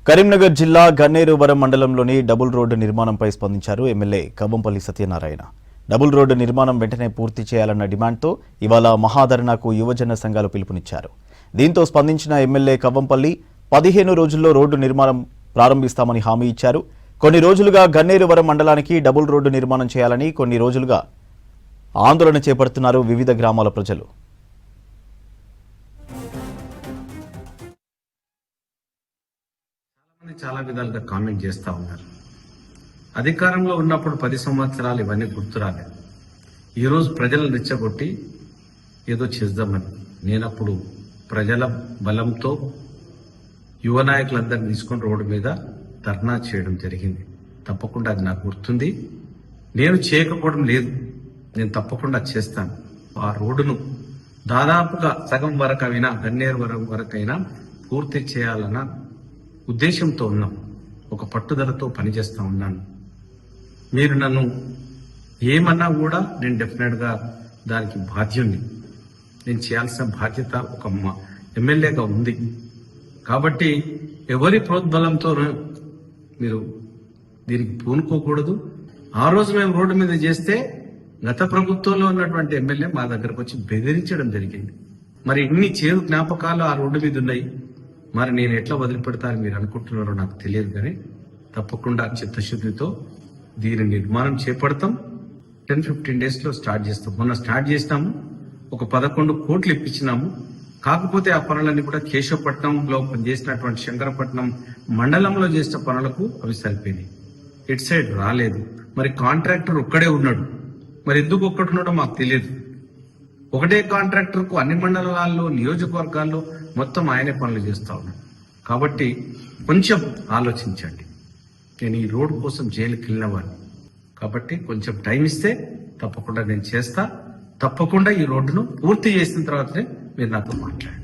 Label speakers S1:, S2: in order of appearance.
S1: కరీంనగర్ జిల్లా గన్నేరువరం మండలంలోని double road నిర్మాణంపై స్పందించారు MLA Kavvampalli Satyanarayana. Double road నిర్మాణం వెంటనే పూర్తి చేయాలన్న డిమాండ్తో ఇవాళ మహాధర్నాకు యువజన సంఘాలు పిలుపునిచ్చారు. దీంతో స్పందించిన ఎమ్మెల్యే కవ్వంపల్లి 15 రోజుల్లో రోడ్డు నిర్మాణం ప్రారంభిస్తామని హామీ ఇచ్చారు. కొన్ని రోజులుగా గన్నేరువరం మండలానికి డబుల్ రోడ్డు నిర్మాణం చేయాలని కొన్ని రోజులుగా ఆందోళన చేపడుతున్నారు వివిధ గ్రామాల ప్రజలు.
S2: చాలా విధాలుగా కామెంట్ చేస్తా ఉన్నారు. అధికారంలో ఉన్నప్పుడు 10 సంవత్సరాలు ఇవన్నీ గుర్తురాలేదు. ఈరోజు ప్రజలను రెచ్చగొట్టి ఏదో చేద్దామని నేనప్పుడు ప్రజల బలంతో యువ నాయకులందరినీ తీసుకొని రోడ్డు మీద ధర్నా చేయడం జరిగింది. తప్పకుండా అది నాకు గుర్తుంది. నేను చేయకపోవడం లేదు, నేను తప్పకుండా చేస్తాను. ఆ రోడ్డును దాదాపుగా సగం వరకైనా గన్నేరువరం వరకైనా పూర్తి చేయాలన్న ఉద్దేశంతో ఉన్నాం. ఒక పట్టుదలతో పనిచేస్తా ఉన్నాను. మీరు నన్ను ఏమన్నా కూడా నేను డెఫినెట్గా దానికి బాధ్యుణ్ణి. నేను చేయాల్సిన బాధ్యత ఒక ఎమ్మెల్యేగా ఉంది. కాబట్టి ఎవరి ప్రోద్బలంతో మీరు దీనికి పూనుకోకూడదు. ఆ రోజు మేము రోడ్డు మీద చేస్తే గత ప్రభుత్వంలో ఉన్నటువంటి ఎమ్మెల్యే మా దగ్గరకు వచ్చి బెదిరించడం జరిగింది. మరి ఇన్ని చేదు జ్ఞాపకాలు ఆ రోడ్డు మీద ఉన్నాయి. మరి నేను ఎట్లా వదిలిపెడతాను మీరు అనుకుంటున్నారో నాకు తెలియదు, కానీ తప్పకుండా చిత్తశుద్ధితో దీని నిర్మాణం చేపడతాం. 10-15 డేస్లో స్టార్ట్ చేస్తాం. మొన్న స్టార్ట్ చేసినాము, ఒక 11 కోట్లు ఇప్పించినాము. కాకపోతే ఆ పనులన్నీ కూడా కేశవపట్నంలో చేసినటువంటి శంకరపట్నం మండలంలో చేసిన పనులకు అవి సరిపోయినాయి. ఇటు సైడ్ రాలేదు. మరి కాంట్రాక్టర్ ఒక్కడే ఉన్నాడు. మరి ఎందుకు ఒక్కడు ఉన్నాడో మాకు తెలియదు. ఒకటే కాంట్రాక్టర్కు అన్ని మండలాల్లో నియోజకవర్గాల్లో మొత్తం ఆయనే పనులు చేస్తా ఉన్నాడు. కాబట్టి కొంచెం ఆలోచించండి. నేను ఈ రోడ్డు కోసం జైలుకి వెళ్ళిన వాడిని. కాబట్టి కొంచెం టైం ఇస్తే తప్పకుండా నేను చేస్తా. తప్పకుండా ఈ రోడ్డును పూర్తి చేసిన తర్వాతనే మీరు నాతో మాట్లాడండి.